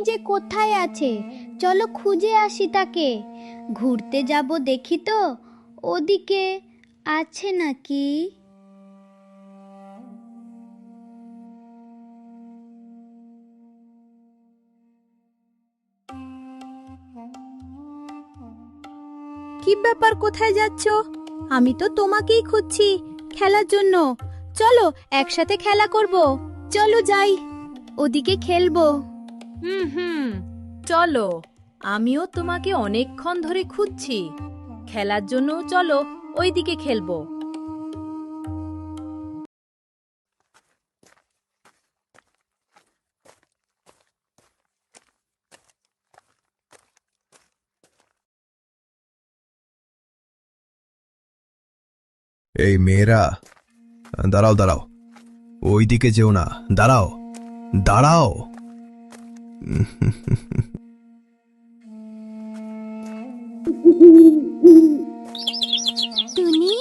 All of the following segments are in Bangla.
যে কোথায় আছে, চলো খুঁজে আসি তাকে। ঘুরতে যাব, দেখি তো ওদিকে আছে নাকি। কি ব্যাপার, কোথায় যাচ্ছ? আমি তো তোমাকেই খুঁজছি খেলার জন্য। চলো একসাথে খেলা করব। চলো যাই, ওদিকে খেলবো। হুম, চলো। আমিও তোমাকে অনেকক্ষণ ধরে খুঁজছি খেলার জন্য। চলো ওইদিকে খেলবো। এই মেয়েরা, দাঁড়াও দাঁড়াও, ওইদিকে যেও না, দাঁড়াও দাঁড়াও। টুনি,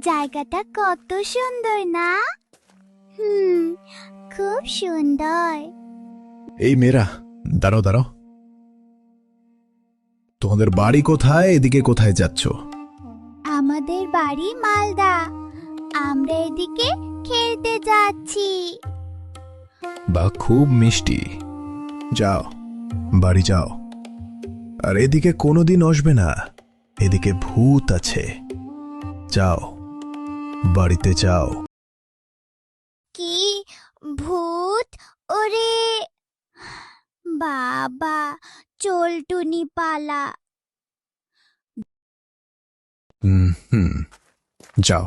জায়গাটা কত সুন্দর না? খুব সুন্দর। এই মেয়েরা, দাঁড়াও দাঁড়াও, তোমাদের বাড়ি কোথায়? এদিকে কোথায় যাচ্ছ? আমাদের বাড়ি মালদা, আমরা এদিকে খেলতে যাচ্ছি। বা খুব মিষ্টি, যাও বাড়ি যাও। আর এদিকে কোনোদিন আসবে না, এদিকে ভূত আছে। যাও বাড়িতে যাও। কি ভূত? ওরে বাবা, চল টুনি পালা। হুম, যাও,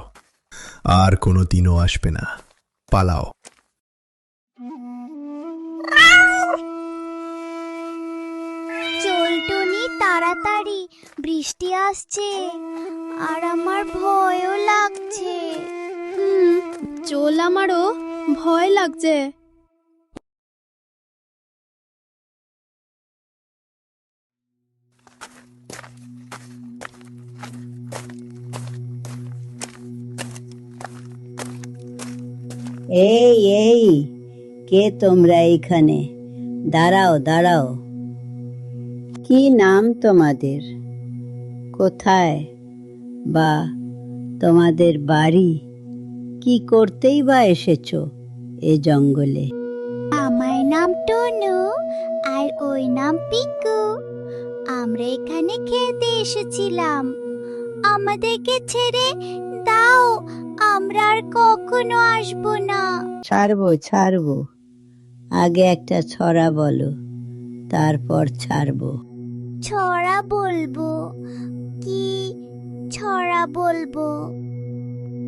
আর কোনোদিনও আসবে না, পালাও। চল টুনি তাড়াতাড়ি, বৃষ্টি আসছে আর আমার ভয়ও লাগছে। চল, আমারও ভয় লাগছে। এই এই, কে তোমরা এইখানে? দাঁড়াও দাঁড়াও, কি নাম তোমাদের? কোথায় বা তোমাদের বাড়ি? কি করতেই বা এসেছো এ জঙ্গলে? আমার নাম টুনু আর ওই নাম পিকু। আমরা এখানে খেলতে এসেছিলাম, আমাদেরকে ছেড়ে দাও, আমরা আর কখনো আসবো না। ছাড়বো ছাড়বো, আগে একটা ছড়া বলো, তারপর ছাড়বো। ছড়া বলবো? কি ছড়া বলবো?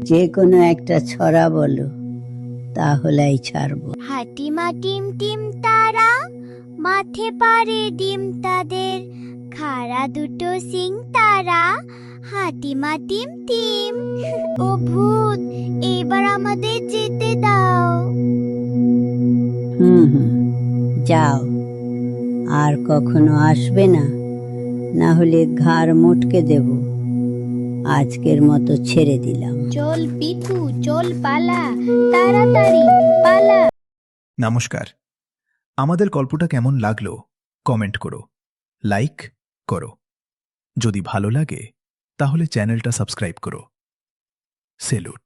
যে কোনো একটা ছড়া বলো, তাহলেই ছাড়বো। হাটিমা টিম টিম তারা, মাঠে পারে ডিম তাদের, খাড়া দুটো সিং তারা, হাটিমা টিম টিম। ও ভূত, এবার আমাদের যেতে দাও। হুম, যাও, আর কখনো আসবে না, না হলে ঘাড় মটকে দেব। আজকের মতো ছেড়ে দিলাম। চল পিকু, চল পালা, তাড়াতাড়ি পালা। নমস্কার, আমাদের গল্পটা কেমন লাগলো কমেন্ট করো, লাইক করো। যদি ভালো লাগে তাহলে চ্যানেলটা সাবস্ক্রাইব করো। সেলুট।